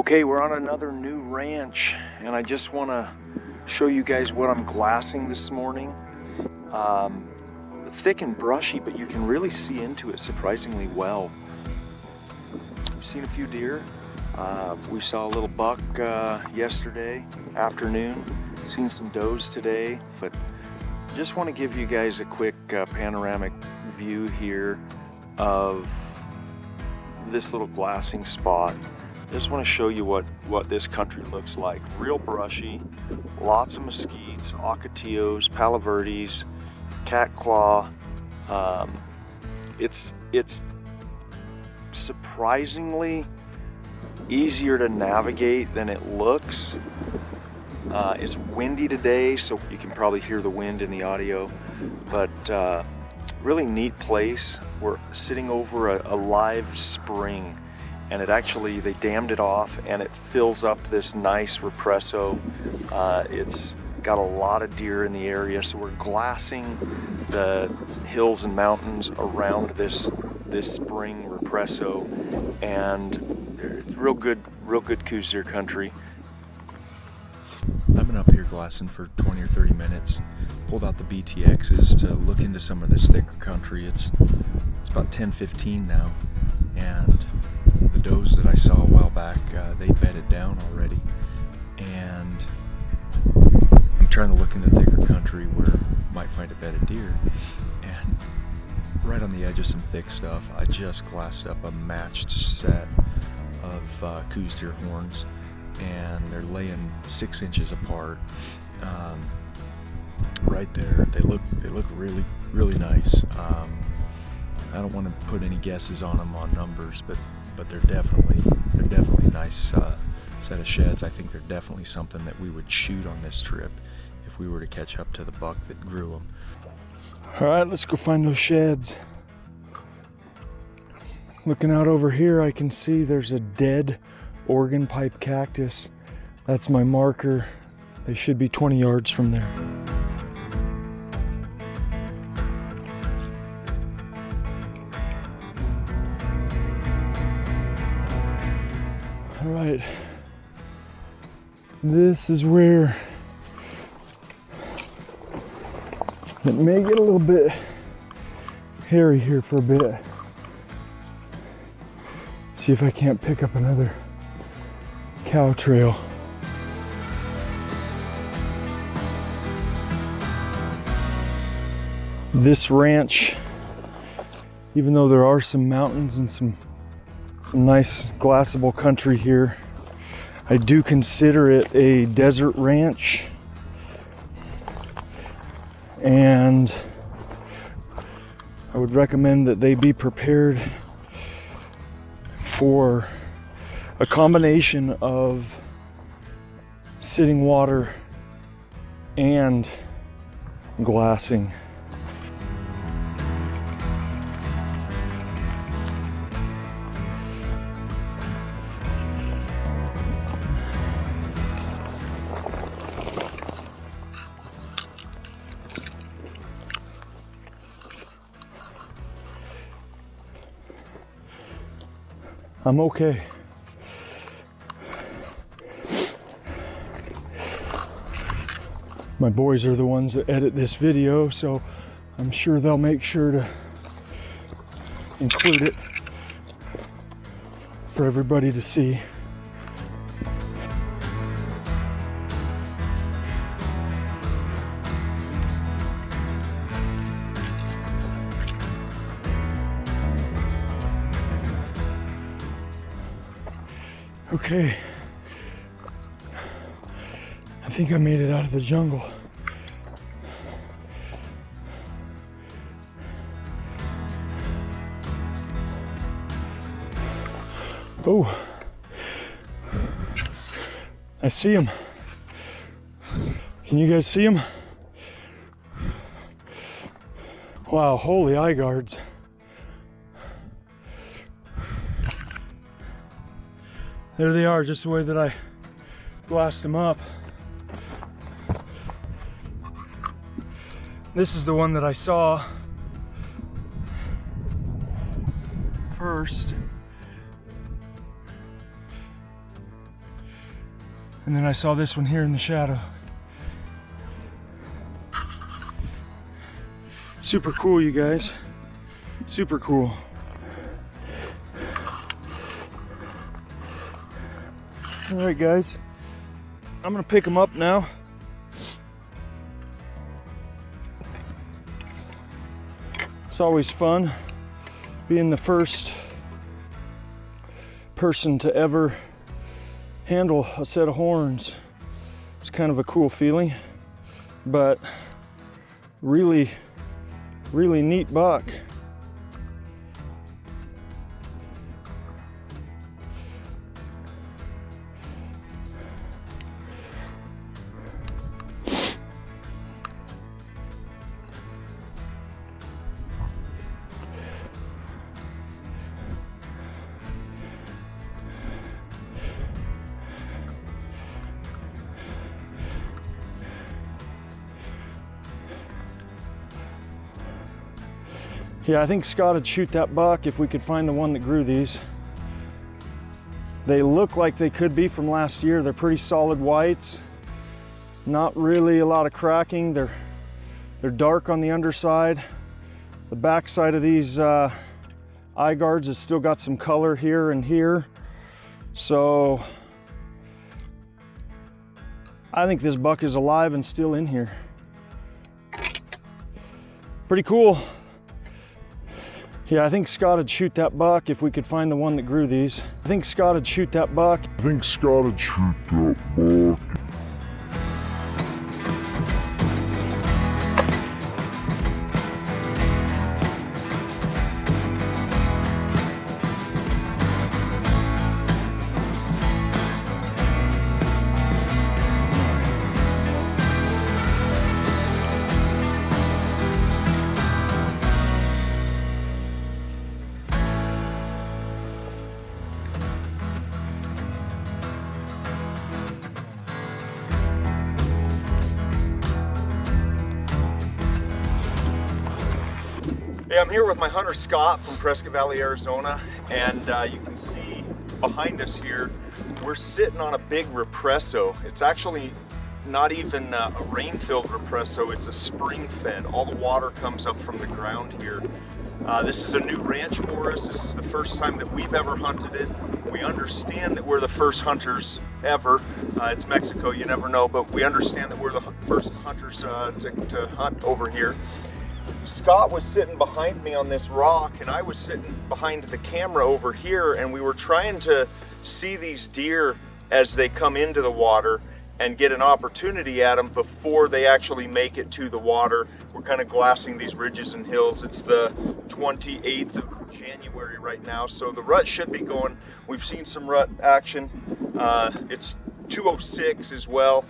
Okay, we're on another new ranch, and I just want to show you guys what I'm glassing this morning. Thick and brushy, but you can really see into it surprisingly well. We've seen a few deer. We saw a little buck yesterday afternoon. Seen some does today, but just want to give you guys a quick panoramic view here of this little glassing spot. Just want to show you what this country looks like. Real brushy, lots of mesquites, ocotillos, palo verdes, cat claw. It's surprisingly easier to navigate than it looks. It's windy today, so you can probably hear the wind in the audio, but really neat place. We're sitting over a live spring, and they dammed it off, and it fills up this nice represso. It's got a lot of deer in the area, so we're glassing the hills and mountains around this spring represso, and real good Coues deer country. I've been up here glassing for 20 or 30 minutes. Pulled out the BTXs to look into some of this thicker country. It's about 10:15 now, and the does that I saw a while back, they bedded down already, and I'm trying to look into thicker country where I might find a bedded deer. And right on the edge of some thick stuff, I just glassed up a matched set of Coues deer horns, and they're laying 6 inches apart. Right there, they look really nice. I don't want to put any guesses on them on numbers, but they're definitely a nice set of sheds. I think they're definitely something that we would shoot on this trip if we were to catch up to the buck that grew them. All right, let's go find those sheds. Looking out over here, I can see there's a dead organ pipe cactus. That's my marker. They should be 20 yards from there. All right, this is where it may get a little bit hairy here for a bit. See if I can't pick up another cow trail. This ranch, even though there are some mountains and some nice glassable country here, I do consider it a desert ranch, and I would recommend that they be prepared for a combination of sitting water and glassing. I'm okay. My boys are the ones that edit this video, so I'm sure they'll make sure to include it for everybody to see. Okay, I think I made it out of the jungle. Oh, I see him. Can you guys see him? Wow, holy eye guards. There they are, just the way that I glassed them up. This is the one that I saw first. And then I saw this one here in the shadow. Super cool, you guys. Super cool. All right, guys. I'm gonna pick them up now. It's always fun being the first person to ever handle a set of horns. It's kind of a cool feeling, but really neat buck. Yeah, I think Scott would shoot that buck if we could find the one that grew these. They look like they could be from last year. They're pretty solid whites. Not really a lot of cracking. They're dark on the underside. The back side of these eye guards has still got some color here and here. So I think this buck is alive and still in here. Pretty cool. Yeah, I think Scott would shoot that buck if we could find the one that grew these. I think Scott would shoot that buck. I think Scott would shoot that buck. Hey, I'm here with my hunter Scott from Prescott Valley, Arizona, and you can see behind us here, we're sitting on a big represso. It's actually not even a rain-filled represso, it's a spring-fed. All the water comes up from the ground here. This is a new ranch for us. This is the first time that we've ever hunted it. We understand that we're the first hunters ever. It's Mexico, you never know, but we understand that we're the first hunters to hunt over here. Scott was sitting behind me on this rock and I was sitting behind the camera over here, and we were trying to see these deer as they come into the water and get an opportunity at them before they actually make it to the water. We're kind of glassing these ridges and hills. It's the 28th of January right now, so the rut should be going. We've seen some rut action. It's 206 as well.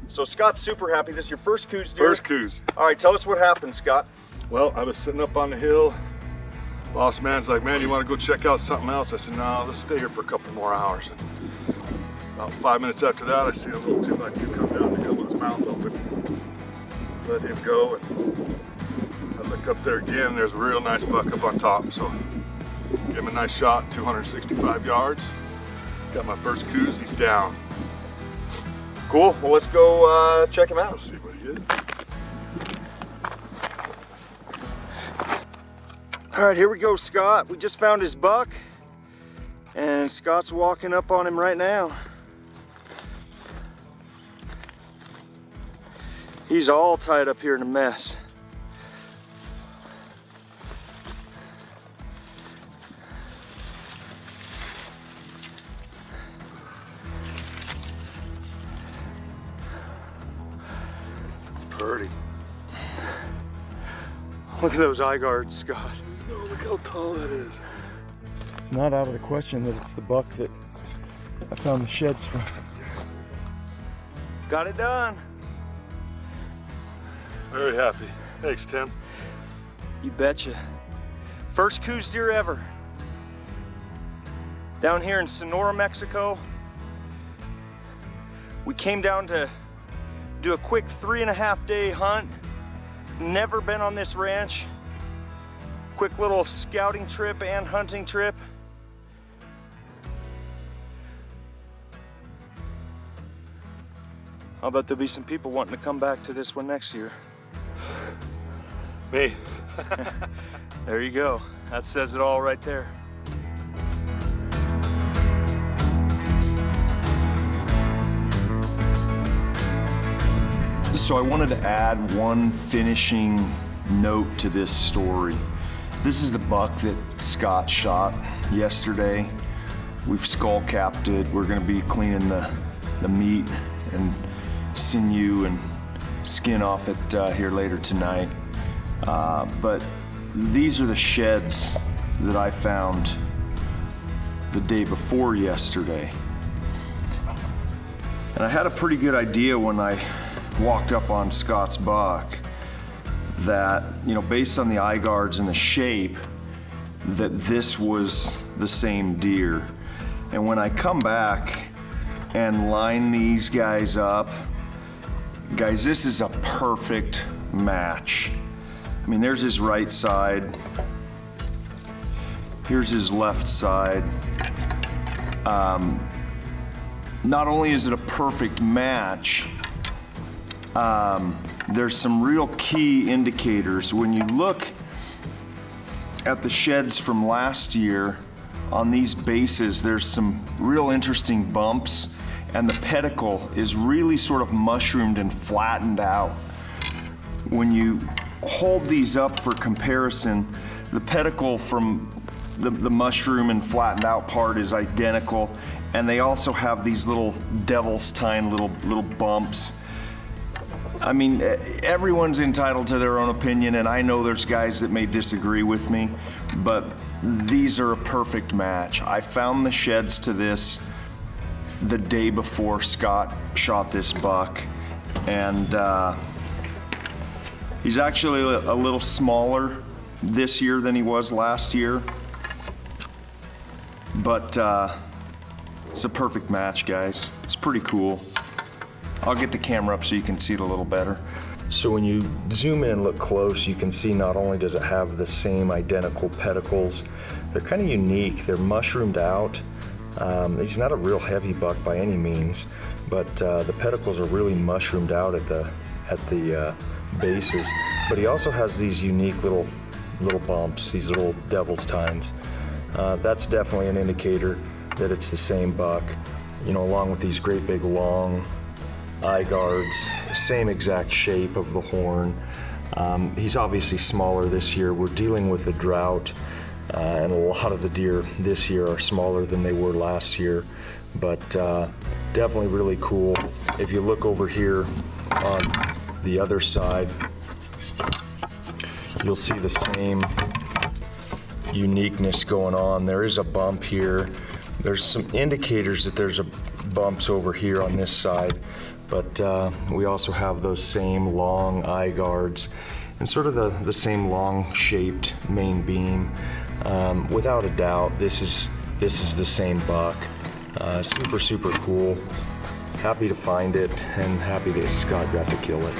So Scott's super happy. This is your first Coues deer? First Coues. All right, tell us what happened, Scott. Well, I was sitting up on the hill. Boss man's like, man, you want to go check out something else? I said, no, let's stay here for a couple more hours. And about 5 minutes after that, I see a little 2x2 come down the hill with his mouth open. Let him go, and I look up there again. There's a real nice buck up on top. So give him a nice shot, 265 yards. Got my first Coues, he's down. Cool, well let's go check him out. Let's see what he is. All right, here we go, Scott. We just found his buck, and Scott's walking up on him right now. He's all tied up here in a mess. Pretty. Look at those eye guards, Scott. Oh, look how tall that is. It's not out of the question that it's the buck that I found the sheds from. Got it done. Very happy. Thanks, Tim. You betcha. First Coues deer ever. Down here in Sonora, Mexico. We came down to do a quick 3.5 day hunt. Never been on this ranch. Quick little scouting trip and hunting trip. I'll bet there'll be some people wanting to come back to this one next year. Me. There you go. That says it all right there. So I wanted to add one finishing note to this story. This is the buck that Scott shot yesterday. We've skull capped it. We're gonna be cleaning the meat and sinew and skin off it here later tonight. But these are the sheds that I found the day before yesterday. And I had a pretty good idea when I walked up on Scott's buck that, you know, based on the eye guards and the shape, that this was the same deer. And when I come back and line these guys up, guys, this is a perfect match. I mean, there's his right side. Here's his left side. Not only is it a perfect match, there's some real key indicators. When you look at the sheds from last year on these bases, there's some real interesting bumps, and the pedicle is really sort of mushroomed and flattened out. When you hold these up for comparison, the pedicle from the mushroom and flattened out part is identical, and they also have these little devil's tine little bumps. I mean, everyone's entitled to their own opinion, and I know there's guys that may disagree with me, but these are a perfect match. I found the sheds to this the day before Scott shot this buck, and he's actually a little smaller this year than he was last year, but it's a perfect match, guys. It's pretty cool. I'll get the camera up so you can see it a little better. So when you zoom in and look close, you can see not only does it have the same identical pedicles, they're kind of unique. They're mushroomed out. He's not a real heavy buck by any means, but the pedicles are really mushroomed out at the bases. But he also has these unique little bumps, these little devil's tines. That's definitely an indicator that it's the same buck. You know, along with these great big long eye guards, same exact shape of the horn. He's obviously smaller this year. We're dealing with a drought, and a lot of the deer this year are smaller than they were last year, but definitely really cool. If you look over here on the other side, you'll see the same uniqueness going on. There is a bump here. There's some indicators that there's bumps over here on this side, but we also have those same long eye guards and sort of the same long shaped main beam. Without a doubt, this is the same buck. Super cool. Happy to find it and happy that Scott got to kill it.